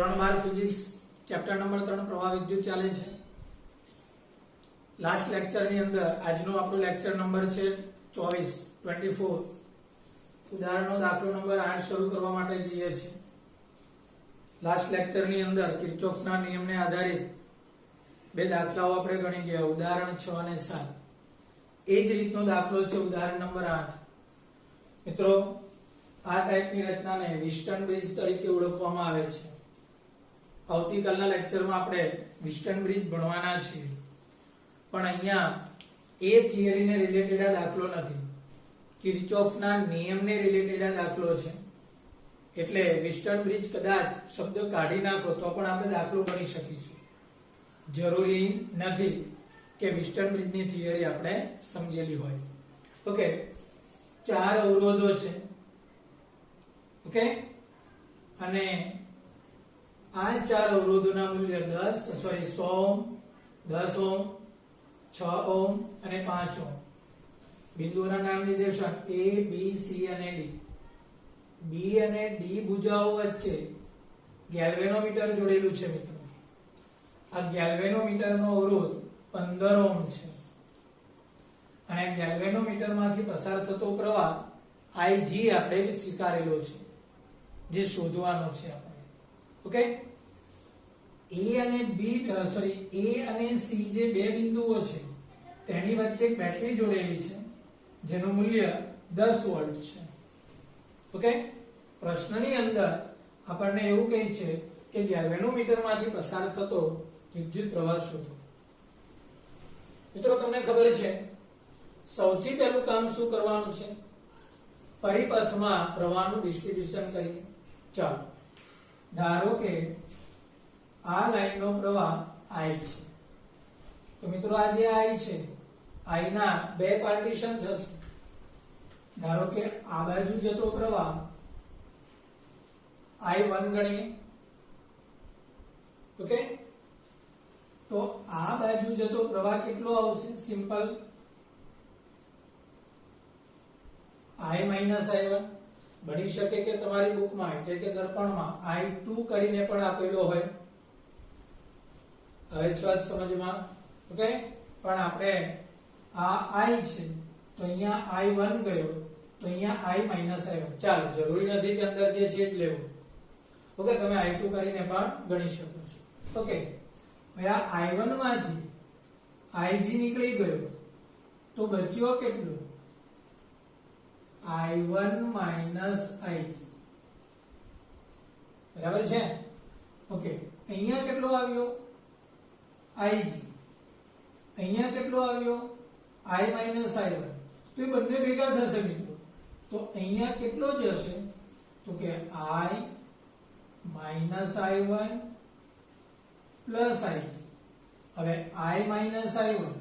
ધોરણ 12 physics chapter number 3 પ્રવાહ વિદ્યુત ચાલે છે. લાસ્ટ લેક્ચર ની અંદર આજનો આપણો લેક્ચર નંબર છે 24 ઉદાહરણનો દાખલો નંબર 8 શરૂ કરવા માટે જઈએ છીએ. લાસ્ટ લેક્ચર ની અંદર કિર્ચોફના નિયમને આધારિત બે દાખલાઓ આપણે ગણી ગયા, ઉદાહરણ 6 અને 7. એ જ રીતનો દાખલો છે ઉદાહરણ નંબર 8. મિત્રો, આ ટાઈપની રચનાને વિસ્ટન બ્રિજ તરીકે ઓળખવામાં આવે છે. આવતીકાલના લેક્ચરમાં આપણે વિસ્ટન બ્રિજ ભણવાના છીએ, પણ અહીંયા એ થિયરીને રિલેટેડ આ દાખલો નથી, કિર્ચોફના નિયમને રિલેટેડ આ દાખલો છે. એટલે વિસ્ટન બ્રિજ કદાચ શબ્દ કાઢી નાખો તો પણ આપણે દાખલો ગણી શકીશું. જરૂરી નથી કે વિસ્ટન બ્રિજની થિયરી આપણે સમજેલી હોય. ઓકે, 4 અવરોધો છે. ઓકે, અને આ 4 અવરોધોના મૂલ્ય 100 ઓહ્મ, 10 ઓહ્મ, 6 ઓહ્મ અને 5 ઓહ્મ. બિંદુઓના નામ નિર્દેશન A, B, C અને D. B અને D ભુજાઓ વચ્ચે ગેલ્વેનોમીટર જોડેલું છે. મિત્રો, આ ગેલ્વેનોમીટરનો અવરોધ 15 ઓહ્મ છે અને ગેલ્વેનોમીટરમાંથી પસાર થતો પ્રવાહ Ig આપણે સ્વીકારેલો છે, જે શોધવાનો છે આપણે. ઓકે, A અને C જે બે બિંદુઓ છે તેની વચ્ચે એક બેટરી જોડેલી છે જેનું મૂલ્ય 10 વોલ્ટ છે. ઓકે, પ્રશ્નની અંદર આપણને એવું કહે છે કે ગેલ્વેનોમીટરમાંથી પસાર થતો વિદ્યુત પ્રવાહ શોધો. મિત્રો, તમને ખબર છે સૌથી પહેલું કામ શું કરવાનું છે? પરિપથમાં પ્રવાહનું ડિસ્ટ્રીબ્યુશન કરીએ. ચાલો, ધારો કે આ લાઈનનો પ્રવાહ I છે. તો મિત્રો, આ જે I છે, I ના બે પાર્ટીશન થશે. ધારો કે આ બાજુ જતો પ્રવાહ I1 ગણીએ. ઓકે, તો આ બાજુ જતો પ્રવાહ કેટલો આવશે? Simple I minus I1. બની શકે કે તમારી બુકમાં એટલે કે દર્પણમાં I2 કરીને પણ આપેલો હોય. હવે જ વાત સમજમાં. ઓકે, પણ આપણે આ I છે તો અહીંયા I1 ગયો તો અહીંયા I માઈનસ I1. ચાલો, જરૂરી નથી કે અંદર જે છે જ લેવું. ઓકે, તમે I2 કરીને પણ ગણી શકો છો. ઓકે, હવે આ I1 માંથી Ig નીકળી ગયો તો બચ્યો કેટલું? I1 minus Ig. બરાબર છે? ઓકે, અહીંયા કેટલો આવ્યો? Ig. અહીંયા કેટલો આવ્યો? I minus I1. તો એ બંને ભેગા થશે મિત્રો. તો અહીંયા કેટલો જ હશે? તો કે I minus I1 plus Ig. હવે I minus I1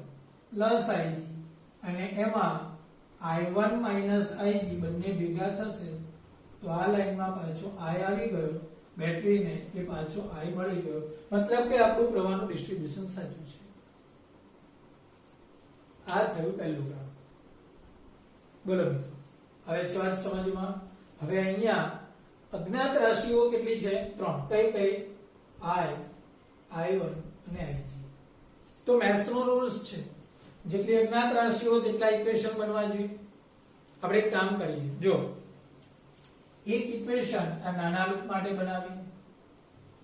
plus Ig અને એમાં I1 માઈનસ Ig બંને ભેગા થશે તો આ લાઈનમાં પાછો I આવી ગયો, બેટરીને એ પાછો I મળી ગયો. મતલબ કે આપણું પ્રવાહનું ડિસ્ટ્રીબ્યુશન સાચું છે. આ થયું પહેલું કામ. બોલો મિત્રો, હવે વાત સમજમાં. હવે અહીંયા અજ્ઞાત રાશિઓ કેટલી છે? 3. કઈ કઈ? I, I1 અને Ig. તો મેથ્સનો રૂલ્સ છે, જેટલી અજ્ઞાત રાશિઓ તેટલા ઇક્વેશન બનવા જોઈએ. આપણે એક કામ કરીએ. જો એક ઇક્વેશન આ નાના લૂપ માટે બનાવીએ,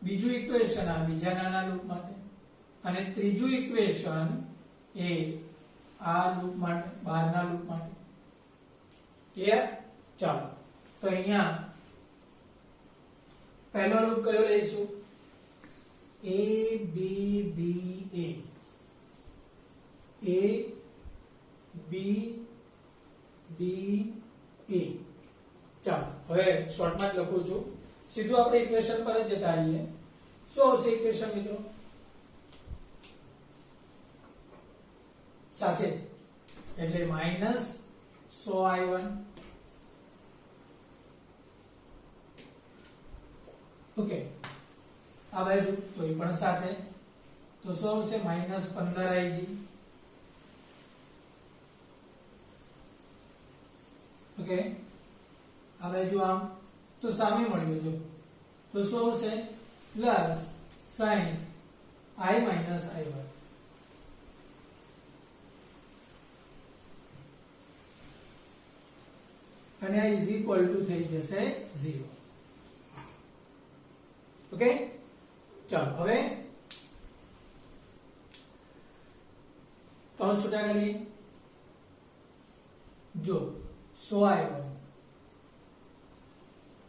બીજું ઇક્વેશન આ બીજા નાના લૂપ માટે, અને ત્રીજું ઇક્વેશન એ આ લૂપ માટે, બહારના લૂપ માટે. ક્લિયર? ચાલો, તો અહીંયા પહેલો લૂપ કયો લઈશું? A B B A. A B B A. ચાલો, હવે શોર્ટમાં જ લખું છું, સીધું આપણે ઇક્વેશન પર જ જતા રહીએ. શું આવશે ઇક્વેશન મિત્રો? સાથે જ એટલે માઈનસ 100 I1. ઓકે, આ બાજુ તો એ પણ સાથે, તો શું આવશે? Minus 15 Ig. ઓકે, આ બાજુ આમ તો સામે મળ્યો જો, તો શું આવશે? પ્લસ 60 i માઇનસ i1 અને આ ઇઝ ઇક્વલ ટુ થઈ જશે 0. ઓકે, ચાલો હવે કૌંસ છૂટા કરીએ. જો 100i1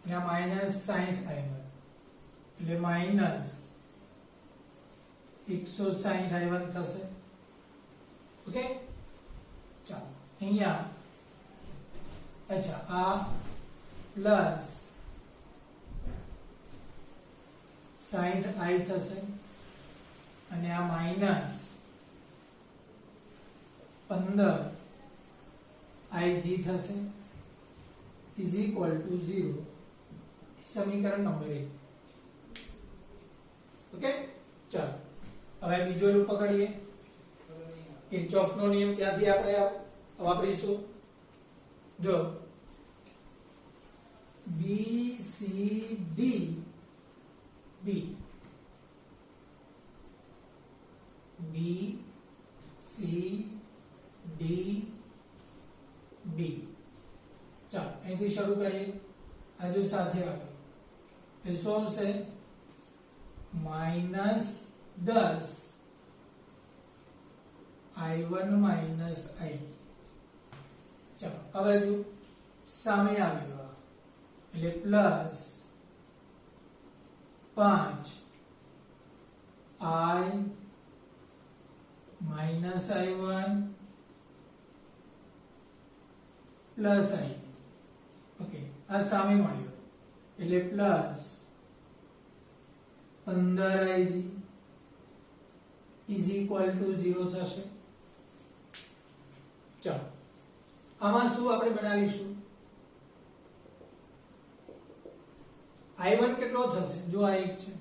અને આ માઇનસ 60i1 એટલે માઇનસ 160i1 થશે. ઓકે, ચાલો અહીંયા अच्छा आ प्लस 60i થશે અને આ માઈનસ 15ig થશે ઇઝ ઇક્વલ ટુ 0. સમીકરણ નંબર 1. ઓકે, ચાલો હવે બીજો રૂપ પકડીએ. કિર્ચોફનો નિયમ ક્યાંથી આપણે વાપરીશું? જો B C D B B C D B. ચાલો અહીંથી શરૂ કરીએ. આજુ સાથે આવે એ શું આવશે? -10 i1 માઇનસ i. ચાલો આ બાજુ સામે આવ્યું એટલે plus 5i minus i1 plus i. Okay, આ સામે મળ્યું એટલે plus 15ig is equal to 0 થશે. ચાલો આમાં શું આપણે બનાવીશું? i1 કેટલો થશે? જો આ એક છે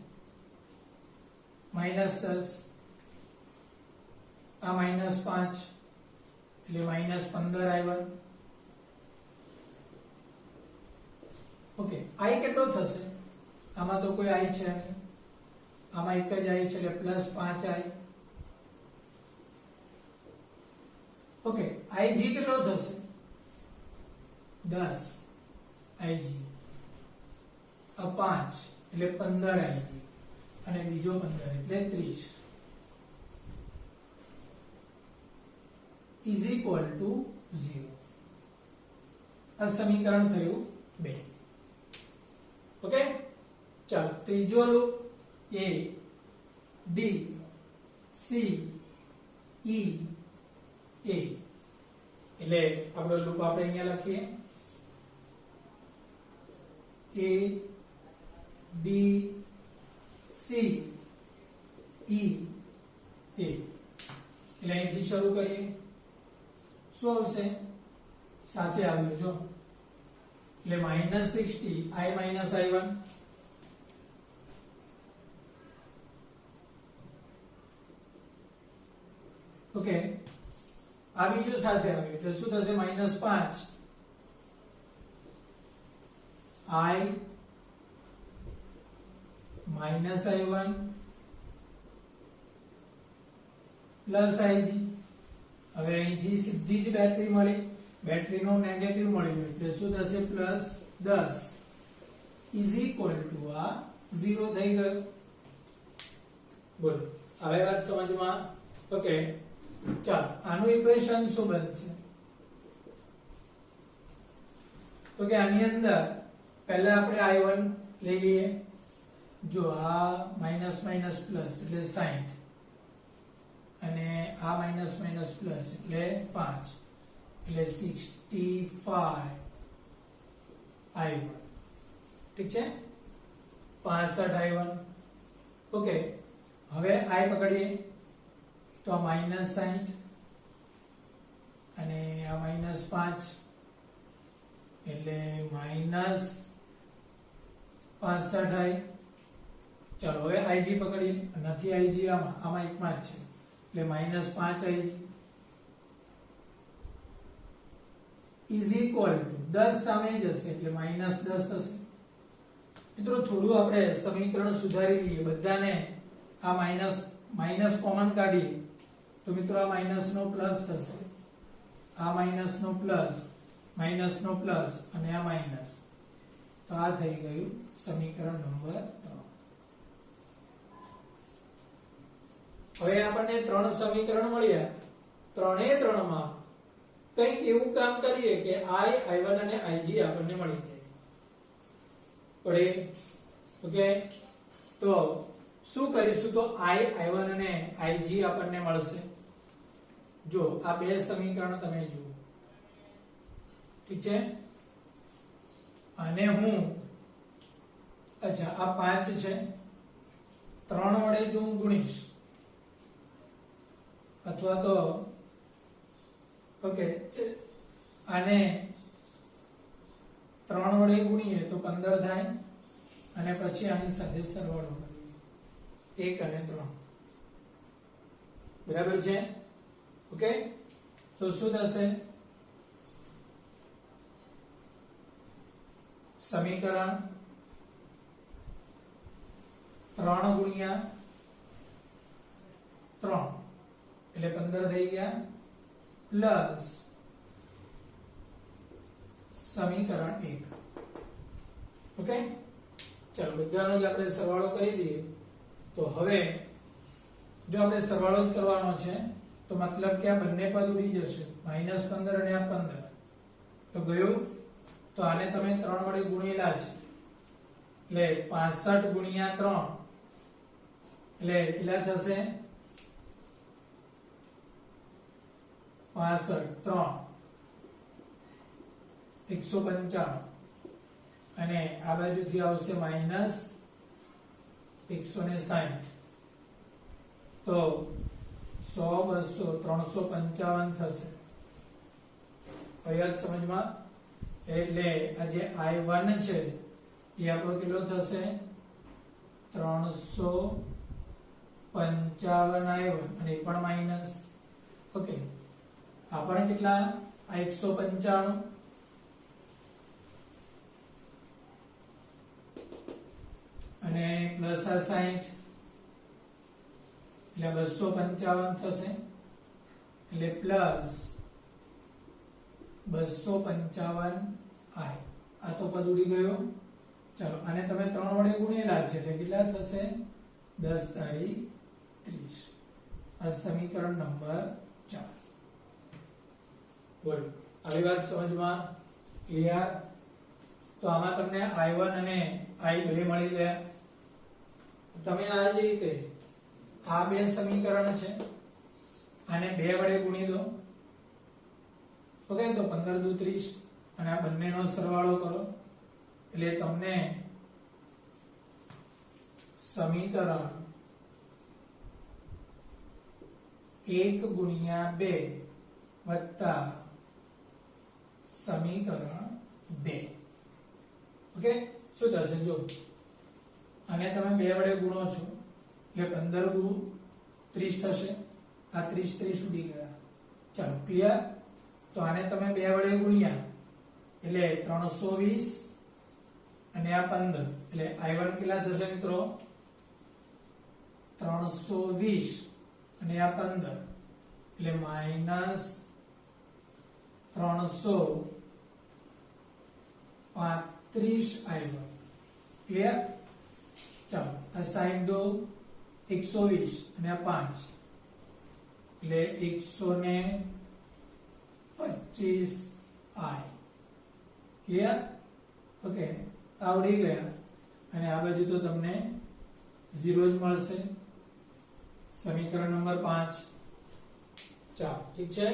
-10 આ -5 એટલે -15i1. ઓકે, i કેટલો થશે? આમાં તો કોઈ i છે નહીં, આમાં એક જ i છે એટલે +5i. ઓકે, ig કેટલો થશે? 10 ig આ 5 એટલે 15ig અને બીજો 15 એટલે 30 ઇઝ ઇક્વલ ટુ 0. આ સમીકરણ થયું 2. ઓકે, ચાલો ત્રીજો loop A D C E A એટલે આપણો લૂપ આપણે અહીંયા લખીએ A B C E A. એટલે અહીંથી શરૂ કરીએ. શું આવશે? સાથે આવ્યું જો એટલે -60 i માઇનસ i1 ઓકે, આ બીજું સાથે આવ્યું એટલે શું થશે? -5 i minus i1 plus ig. હવે અહીંથી સીધી જ બેટરી મળી, બેટરીનો નેગેટિવ મળ્યું એટલે શું થશે? +10 ઇઝ ઇક્વલ ટુ આ 0 થઈ ગયો. બોલો હવે વાત સમજમાં? ઓકે, ચાલો આનું ઇક્વેશન શું બનશે? તો કે આની અંદર પહેલા આપણે i1 લઈ લઈએ. જો આ માઇનસ માઇનસ પ્લસ એટલે 60 અને આ માઇનસ માઇનસ પ્લસ એટલે 5 એટલે 65 i1. ઠીક છે, 65 i1. ઓકે, હવે i પકડીએ તો આ -60 અને આ -5 એટલે -65i. ચાલો હવે ig પકડીએ. નથી ig આમાં એકમાં જ છે એટલે -5ig ઇઝ ઇક્વલ ટુ 10 સામે જશે એટલે -10 થશે મિત્રો થોડું આપણે સમીકરણ સુધારી લઈએ, બધાને આ માઈનસ કોમન કાઢીએ તો મિત્રો આ માઈનસ નો પ્લસ થશે, આ માઈનસ નો પ્લસ, માઈનસ નો પ્લસ અને આ માઈનસ, તો આ થઈ ગયું સમીકરણ નંબર 3. હવે આપણને ત્રણ સમીકરણ મળ્યા, ત્રણે ત્રણમાં કંઈક એવું કામ કરીએ કે i, i1 અને ig આપણને મળી જાય પડે. ઓકે, તો શું કરીશું? તો i, i1 અને ig આપણને મળશે. જો આ બે સમીકરણ તમે જુઓ, ઠીક છે, અને હું અચ્છા આ 5 છે, 3 વડે જો હું ગુણીશ અથવા તો ઓકે આને 3 વડે ગુણીએ તો 15 થાય અને પછી આની સાથે સરવાળો કરીએ 1 અને 3, બરાબર છે. ઓકે, તો શું થશે? સમીકરણ 3 ગુણ્યા 3 એટલે 15 થઈ ગયા, પ્લસ સમીકરણ 1. ઓકે, ચાલો બધાનો જ આપણે સરવાળો કરી દઈએ. તો હવે જો આપણે સરવાળો જ કરવાનો છે તો મતલબ કે આ બંને પદ ઉડી જશે, -15 અને આ 15 તો ગયું. તો આને તમે 3 વડે ગુણેલા છે એટલે 65 ગુણ્યા 3 એટલે કેટલા થશે? 65 3 195 અને આ બાજુથી આવશે -160 તો 100 200 355 થશે. અહીંયા સમજમાં એટલે આ જે i1 છે એ આપણો કેટલો થશે? 355 i1 અને એ પણ માઈનસ. ઓકે, આપણે કેટલા? આ 195 અને પ્લસ આ 60 એટલે 255 થશે, એટલે પ્લસ 255 i. આ તો પદ ઉડી ગયો. ચાલો આને તમે 3 વડે ગુણેલા છે એટલે કેટલા થશે? 10 તારી 30. આ સમીકરણ નંબર 4. બોલો, આવી વાત સમજમાં ક્લિયર? તો આમાં તમને i1 અને i2 મળી ગયા. તમે આ જ રીતે આ બે સમીકરણ છે, આને 2 વડે ગુણી દો. ઓકે, તો 15 દુ 30 અને આ બંનેનો સરવાળો કરો એટલે તમને સમીકરણ 1 ગુણ્યા 2 વત્તા સમીકરણ 2. ઓકે, શું થશે? જો આને તમે 2 વડે ગુણો છો એટલે 15 ગુણ્યા 30 થશે. આ 30 ઉડી ગયા. ચાલો ક્લિયર? તો આને તમે 2 વડે ગુણ્યા એટલે 320 અને આ 15 એટલે i1 કેટલા થશે મિત્રો? 320 અને આ 15 એટલે -335 i1. ક્લિયર? ચાલો આ સાઈન દો 120 અને આ 5 એટલે 125 i. ક્લિયર? ઓકે, આવડી ગયા અને આ બાજુ તો તમને 0 જ મળશે. સમીકરણ નંબર 5. ચાલો ઠીક છે.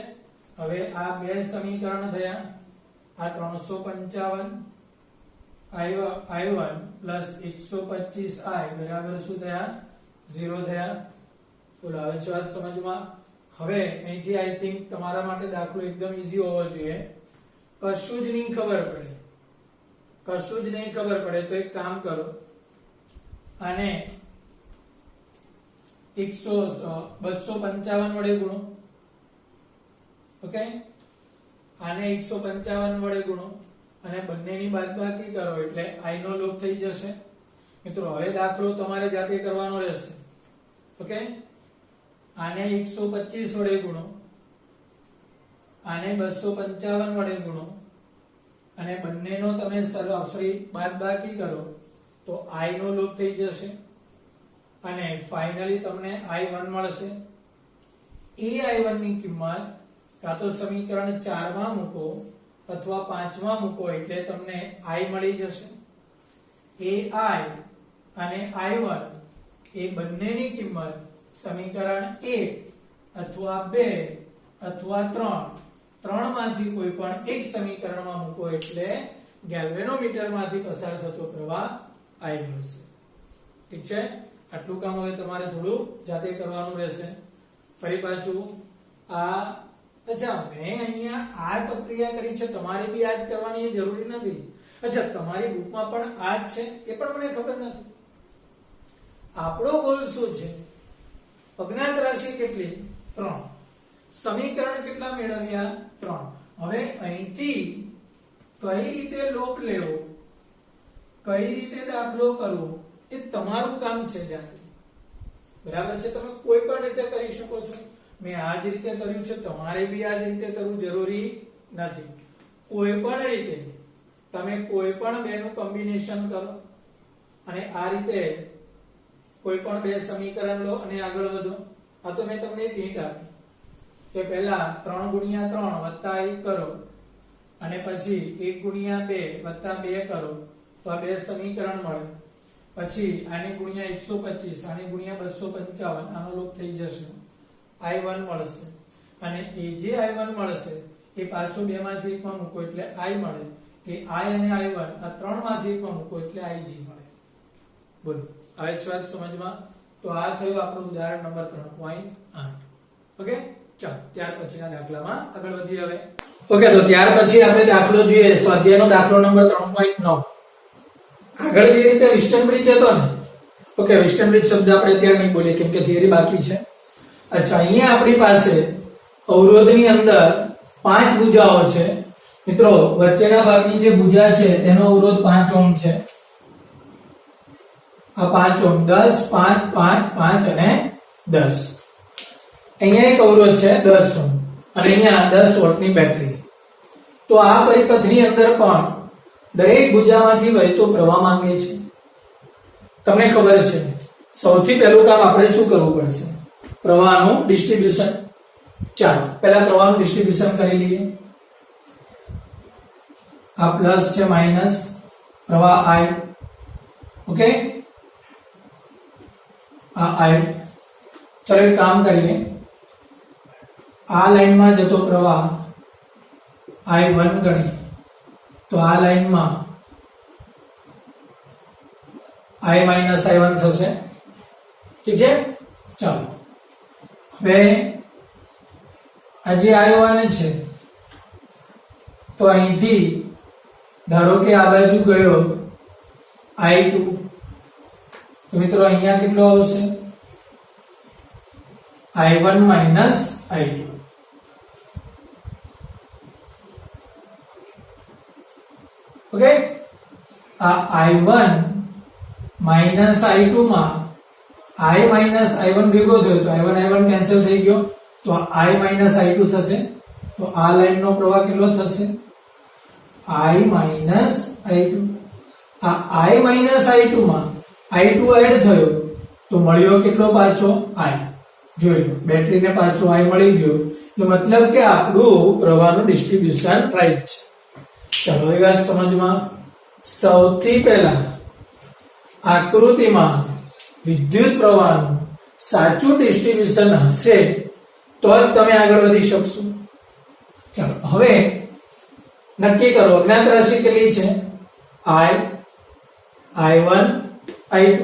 હવે આ બે સમીકરણ થયા. આ 355 i1 પ્લસ 125 i બરાબર શું થયા? 0 થયા. બોલો, આવે છે વાત સમજમાં? હવે અહીંથી આઈ થિંક તમારા માટે દાખલો એકદમ ઈઝી હોવો જોઈએ. કશું જ નહીં ખબર પડે, કશું જ નહીં ખબર પડે તો એક કામ કરો, આને 255 વડે ગુણો. ઓકે, આને 155 વડે ગુણો અને બંનેની બાદબાકી કરો એટલે i નો લોપ થઈ જશે. મિત્રો હવે દાખલો તમારે જાતે કરવાનો રહેશે. ઓકે, આને 125 વડે ગુણો, આને 255 વડે ગુણો અને બંનેનો તમે બાદબાકી કરો તો i નો લોપ થઈ જશે અને ફાઇનલી તમને i1 મળશે. એ i1 ની કિંમત કાં તો સમીકરણ 4 માં મૂકો અથવા 5 માં મૂકો એટલે તમને i મળી જશે. એ i અને i1 એ બંનેની કિંમત સમીકરણ 1 અથવા 2 અથવા 3 માંથી કોઈ પણ એક સમીકરણમાં મૂકો એટલે ગેલ્વેનોમીટર માંથી પસાર થતો પ્રવાહ i મળશે. ઠીક છે, આટલું કામ હવે તમારે થોડું જાતે કરવાનું રહેશે. ફરી પાછું આ અચ્છા મેં અહીંયા આ પ્રક્રિયા કરી છે, તમારે બી આ જ કરવાની એ જરૂરી નથી. અચ્છા તમારી બુકમાં પણ આ જ છે એ પણ મને ખબર નથી. આપણો ગોલ શું છે? અજ્ઞાત રાશિ કેટલી? 3. સમીકરણ કેટલા મેળવ્યા? 3. હવે અહીંથી કઈ રીતે લોપ લેવો, કઈ રીતે દાખલો કરવો એ તમારું કામ છે જાતે. બરાબર છે, તમે કોઈ પણ રીતે કરી શકો છો. મેં આ જ રીતે કર્યું છે, તમારે બી આ જ રીતે કરવું જરૂરી નથી. કોઈ પણ રીતે તમે કોઈ પણ બેનું કોમ્બિનેશન કરો અને આ રીતે કોઈ પણ બે સમીકરણ લો અને આગળ વધો. આ તો મેં તમને એક હિન્ટ આપી કે પહેલા 3 ગુણ્યા 3 વત્તા 1 કરો અને પછી 1 ગુણ્યા 2 વત્તા 2 કરો તો આ બે સમીકરણ મળે. પછી આને ગુણ્યા 125, આને ગુણ્યા 255, આનો લોપ થઈ જશે, i1 મળશે. અને એ જે i1 મળશે એ પાછો 2 માંથી 1 માં મૂકો એટલે i મળે. એ i અને i1 આ 3 માંથી 1 માં મૂકો એટલે ig મળે. બોલો, આવે છે વાત સમજમાં? તો આ થયું આપણું ઉદાહરણ નંબર 3.8. ઓકે, ચાલો ત્યાર પછીના દાખલામાં આગળ વધીએ હવે. ઓકે, તો ત્યાર પછી આપણે દાખલો જોઈએ, સ્વાધ્યાયનો દાખલો નંબર 3.9. આગળ જે રીતે વિસ્ટન બ્રિજ હતો ને, ઓકે, વિસ્ટન બ્રિજ શબ્દ આપણે અત્યારે નહીં બોલીએ કેમ કે થિયરી બાકી છે. અચ્છા, અહીંયા આપણી પાસે અવરોધની અંદર 5 ભુજાઓ છે. મિત્રો વચ્ચેના ભાગની જે ભુજા છે તેનો અવરોધ 5 ઓહ્મ છે. આ 5 ઓહ્મ, 10, 5, 5, 5 અને 10. અહીંયા એક અવરોધ છે 10 ઓહ્મ અને અહીંયા 10 વોલ્ટની બેટરી. તો આ પરિપથની અંદર પણ દરેક ભુજામાંથી વહેતો પ્રવાહ માંગે છે. તમને ખબર છે સૌથી પહેલું કામ આપણે શું કરવું પડશે? પ્રવાહનું ડિસ્ટ્રીબ્યુશન. ચાલો પહેલા પ્રવાહનું ડિસ્ટ્રીબ્યુશન કરી લઈએ. આ પ્લસ છે માઈનસ પ્રવાહ i. ઓકે, આ i. ચલો એક કામ કરીએ, આ લાઈનમાં જતો પ્રવાહ i1 ગણીએ તો આ લાઈનમાં i માઈનસ i1 થશે. ઠીક છે, ચાલો હવે આ જે i1 છે તો અહીંથી ધારો કે આ બાજુ ગયો i2 તો મિત્રો અહીંયા કેટલો આવશે? i1 minus i2. ઓકે, આ i1 માઈનસ i2 માં i માઈનસ i1 ભેગો થયો તો i1 કેન્સલ થઈ ગયો તો i માઈનસ i2 થશે. તો આ લાઈનનો પ્રવાહ કેટલો થશે? i minus i2. આ i માઈનસ i2 માં i2 એડ થયો તો મળ્યો કેટલો પાછો? i. જોઈ લો, બેટરીને પાછો i મળી ગયો. તો મતલબ કે આપણું પ્રવાહનું ડિસ્ટ્રીબ્યુશન રાઈટ છે. ચાલો એ વાત સમજમાં. સૌથી પહેલા આકૃતિમાં વિદ્યુત પ્રવાહનું સાચું ડિસ્ટ્રીબ્યુશન હશે તો જ તમે આગળ વધી શકશો. ચાલો હવે નક્કી કરો અજ્ઞાત રાશિ કેટલી છે? i, i1, i2.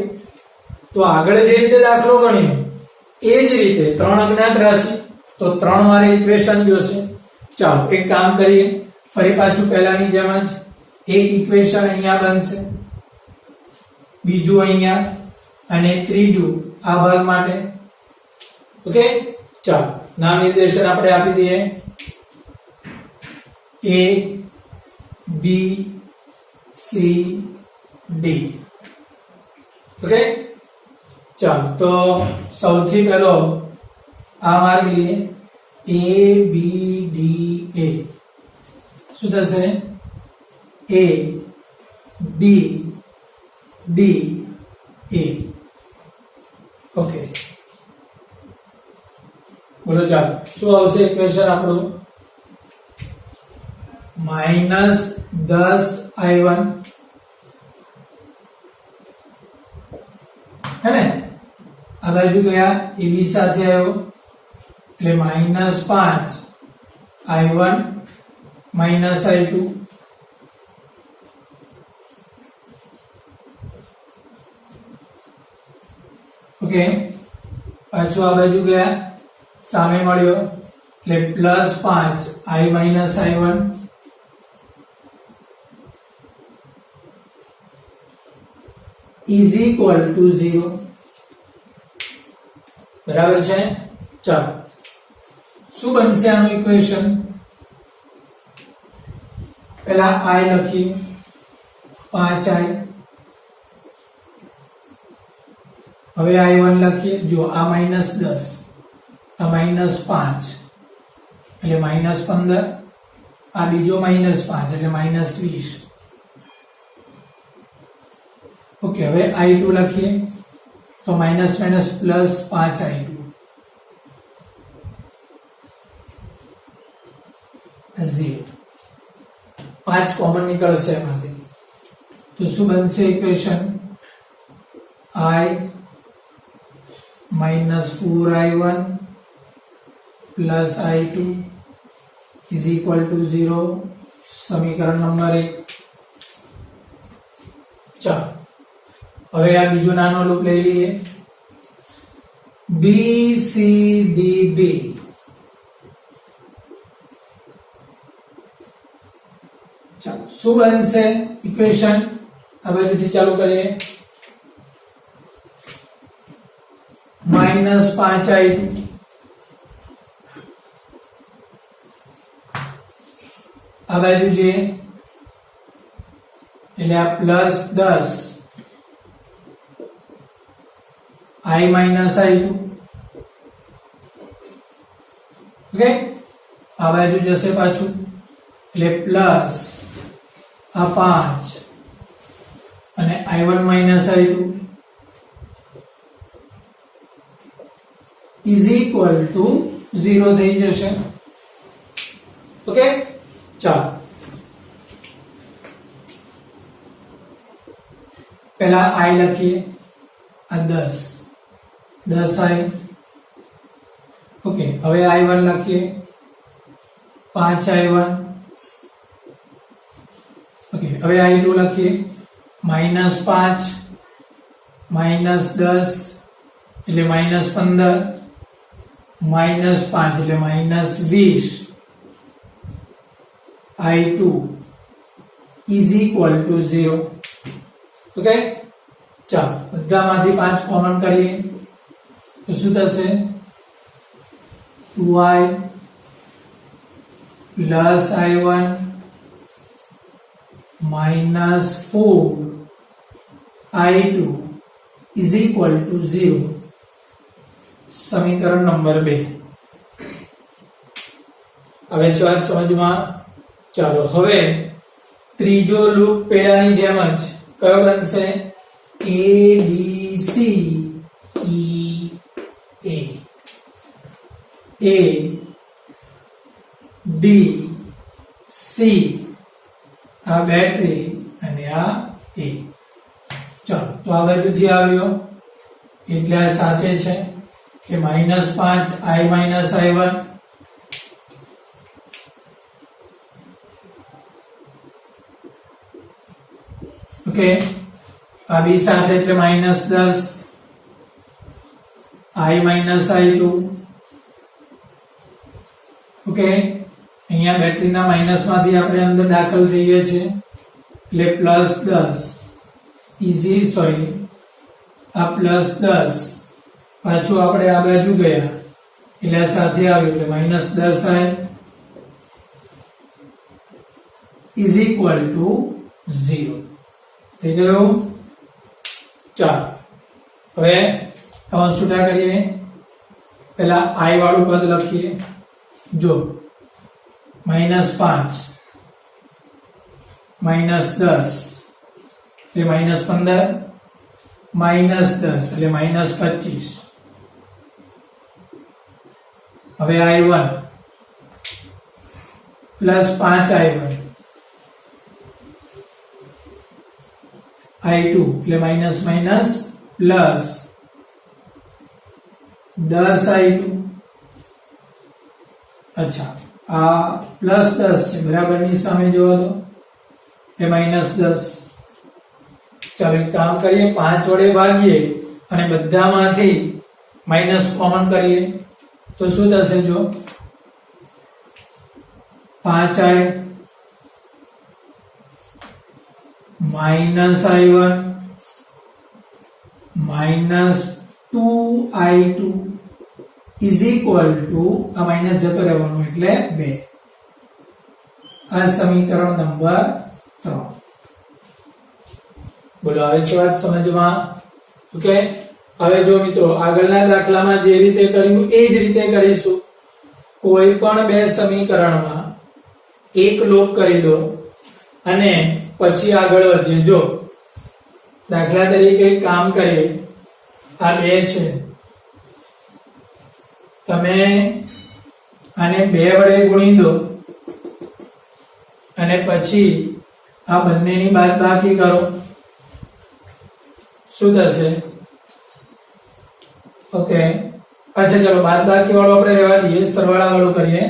તો આગળ જે રીતે દાખલો ગણ્યો એ જ રીતે 3 અજ્ઞાત રાશિ તો 3 મારે ઇક્વેશન જોશે. ચાલો એક કામ કરીએ, ફરી પાછું પહેલાની જેમ જ એક ઇક્વેશન અહીંયા બનશે, બીજું અહીંયા અને ત્રીજું આ ભાગ માટે. ઓકે, ચાલો નામ નિર્દેશન આપણે આપી દઈએ a b c d. Okay चलो तो સૌથી પહેલો આ માર્ગ લઈએ A B D A શું થશે A B D A okay બોલો ચાલો શું આવશે ઇક્વેશન આપણું -10I1 है ने आ बाजू गया ए बी साथे आयो એટલે -5I1 -I2 ओके पाछो आ बाजू गया सामे मळ्यो એટલે +5I -I1 is equal to 0 बराबर है चलो શું બનશે આનું ઇક્વેશન પહેલા I લખી 5I હવે I1 લખીએ જો આ -10 આ -5 એટલે -15 આ બીજો -5 એટલે -20 ओके હવે I2 લખીએ તો -5I2 0 5 કોમન નીકળશે એમાંથી તો શું બનશે equation I -4I1 + I2 is equal to 0 સમીકરણ નંબર 1 ચાલો હવે આ બીજો નાનો લૂપ લઈ લઈએ BCDB ચાલો શું બનશે ઇક્વેશન આ બાજુથી ચાલુ કરીએ -5I2 આ બાજુ છે એટલે આ +10 I -I2 ओके आ बाजू जैसे पाछू એટલે પ્લસ આ 5 અને I1 -I2 is equal to 0 થઈ જશે ओके ચાલો પહેલા I લખીએ આ 10I ओके હવે I1 લખીએ 5I1 ओके હવે I2 લખીએ -5 -10 એટલે -15 -5 એટલે -20 I2 is equal to 0 okay ચાલો બધામાંથી 5 કોમન કરીએ તો શું થશે 2I plus I1 minus 4I2 is equal to 0 સમીકરણ નંબર 2 હવે છે વાત સમજમાં ચાલો હવે ત્રીજો લૂપ પહેલાની જેમ જ કયો બનશે A B C E A A B C આ બેટરી અને આ A ચાલો તો આ બાજુથી આવ્યો એટલે આ સાથે છે કે -5 I -I1 okay uh B साथ એટલે -10 I -I2 ओके અહીંયા બેટરીના માઈનસમાંથી આપણે અંદર દાખલ થઈએ છીએ એટલે +10 ઈઝી સોરી આ +10 પાછું આપણે આ બાજુ ગયા એટલે આ સાથે આવ્યું એટલે -10I is equal to 0 થઈ ગયો ચાલો હવે અંશ છૂટા કરીએ, પેલા i વાળું પદ લખીએ, જો -5 -10 એટલે -15 -10 એટલે -25. હવે i1 પ્લસ 5i1 i2 એટલે માઇનસ માઇનસ પ્લસ 10i2. અચ્છા, આ પ્લસ 10 છે, બરાબર ની સામે જોવા દો એ -10. ચાલો એક કામ કરીએ, 5 વડે ભાગીએ અને બધામાંથી માઇનસ કોમન કરીએ તો શું થશે? જો 5i -i1 -2i2 is equal to આ માઇનસ જતો રહેવાનું એટલે 2. આ સમીકરણ નંબર 3. બોલો, આવે છે વાત સમજમાં? ઓકે, હવે જો મિત્રો આગળના દાખલામાં જે રીતે કર્યું એ જ રીતે કરીશું. કોઈ પણ બે સમીકરણમાં એક લોપ કરી દો અને પછી આગળ વધીએ. જો દાખલા તરીકે એક કામ કરીએ, આ 2 છે, તમે આને 2 વડે ગુણી દો અને પછી આ બંનેની બાદબાકી કરો. શું થશે? ઓકે, અચ્છા ચલો બાદબાકી વાળું આપણે રહેવા દઈએ, સરવાળા વાળું કરીએ.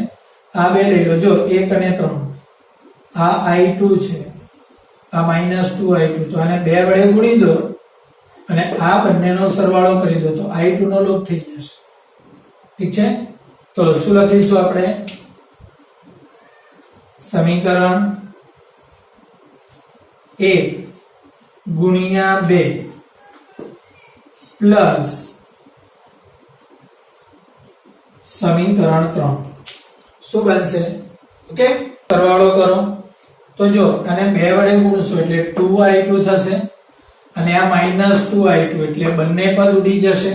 આ 2 લઈ લો, જો 1 અને 3, આ i2 છે, આ -2i2, તો આને 2 વડે ગુણી દો અને આ બંનેનો સરવાળો કરી દો તો i2 નો લોપ થઈ જશે. ઠીક છે, તો શું લખીશું આપણે? સમીકરણ 1 ગુણ્યા 2 પ્લસ સમીકરણ 3 શું બનશે? ઓકે, સરવાળો કરો તો જો આને 2 વડે ગુણશો એટલે 2i2 થશે અને આ -2i2 એટલે બંને પદ ઉડી જશે.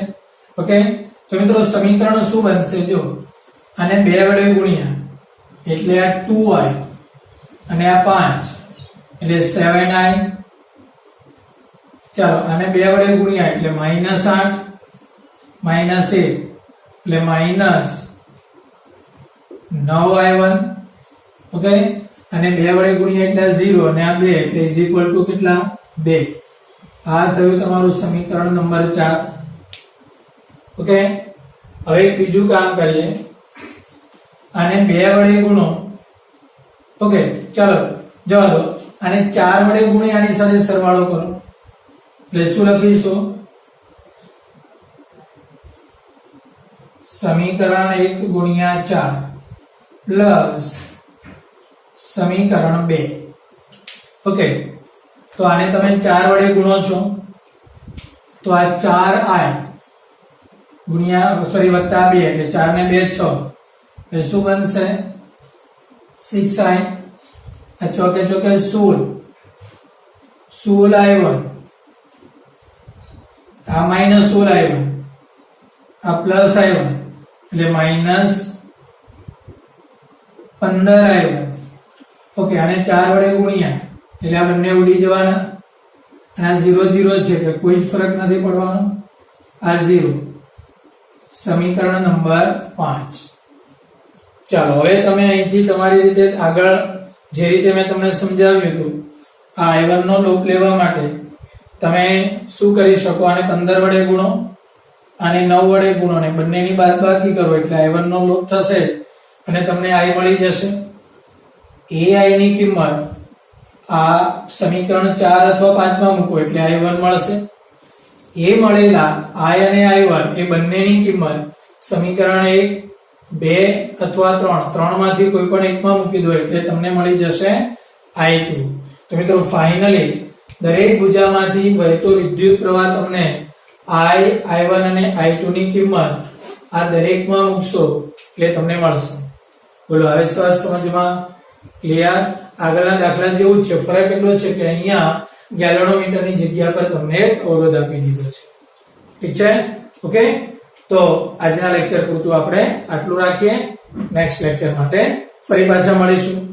ઓકે, તો મિત્રો સમીકરણ શું બનશે? જો આને 2 વડે ગુણ્યા એટલે આ 2i અને આ 5 એટલે 7i. ચાલો આને 2 વડે ગુણ્યા એટલે -8 -1 એટલે -9i1. ઓકે, અને 2 વડે ગુણ્યા એટલે 0 અને આ 2 એટલે ઇઝ ઇક્વલ ટુ કેટલા? 2. આ થયું તમારું સમીકરણ નંબર 4. ઓકે, હવે એક બીજું કામ કરીએ, આને 2 વડે ગુણો. ઓકે, ચાલો જવા દો, આને 4 વડે ગુણી આની સાથે સરવાળો કરો એટલે શું લખીશું? સમીકરણ 1 ગુણ્યા 4 પ્લસ સમીકરણ 2. ઓકે, તો આને તમે 4 વડે ગુણો છો તો આ 4i ગુણ્યા વત્તા 2 એટલે 4 ને 2 6 એટલે શું બનશે? 6i. આ ચોકે ચોકે 16i1, આ -16i1, આ +i1 એટલે -15i1. ઓકે, આને 4 વડે ગુણ્યા એટલે આ બંને ઉડી જવાના અને આ 0 0 છે એટલે કોઈ જ ફરક નથી પડવાનો. આ 0. સમીકરણ નંબર 5. ચાલો હવે તમે અહીંથી તમારી રીતે આગળ જે રીતે મેં તમને સમજાવ્યું હતું, આ i1 નો લોપ લેવા માટે તમે શું કરી શકો? આને 15 વડે ગુણો, આને 9 વડે ગુણો ને બંનેની બાદબાકી કરો એટલે i1 નો લોપ થશે અને તમને i મળી જશે. એ i ની કિંમત આ સમીકરણ 4 અથવા 5 માં મૂકો એટલે i1 મળશે. એ મળેલા i અને i1 એ બંનેની કિંમત સમીકરણ 1, 2 અથવા 3 માંથી કોઈ પણ એકમાં મૂકી દો એટલે તમને મળી જશે i2. તો મિત્રો ફાઇનલી દરેક ભુજામાંથી વહેતો વિદ્યુત પ્રવાહ તમને i, i1 અને i2 ની કિંમત આ દરેકમાં મૂકશો એટલે તમને મળશે. બોલો, હવે વાત સમજમાં? ક્લિયર? આગળના દાખલા જેવું છે, ફરક એટલો છે કે અહીંયા ગેલ્વેનોમીટરની જગ્યા પર તમને એક અવરોધ આપી દીધો છે. ઠીક છે ઓકે તો આજના લેક્ચર પૂરતું આપણે આટલું રાખીએ નેક્સ્ટ લેક્ચર માટે ફરી પાછા મળીશું